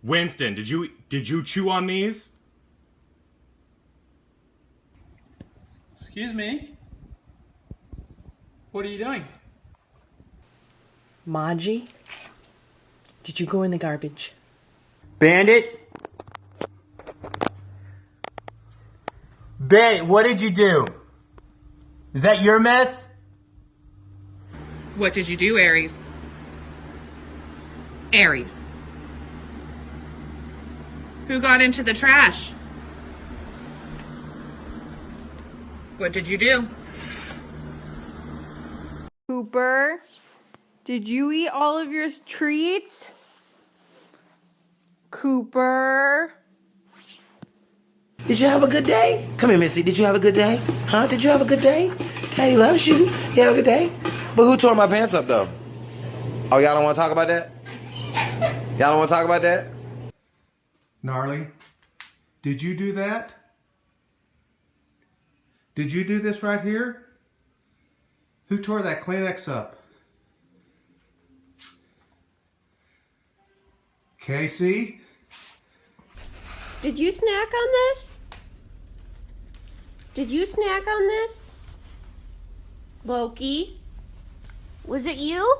Winston, did you chew on these? Excuse me? What are you doing? Maji, did you go in the garbage? Bandit? Bandit, what did you do? Is that your mess? What did you do, Aries? Aries. Who got into the trash? What did you do? Cooper, did you eat all of your treats? Cooper. Did you have a good day? Come here, Missy. Did you have a good day? Huh? Did you have a good day? Daddy loves you. You have a good day? But who tore my pants up, though? Oh, y'all don't want to talk about that? Y'all don't want to talk about that? Gnarly, did you do that? Did you do this right here? Who tore that Kleenex up? Casey? Did you snack on this? Did you snack on this? Loki? Was it you?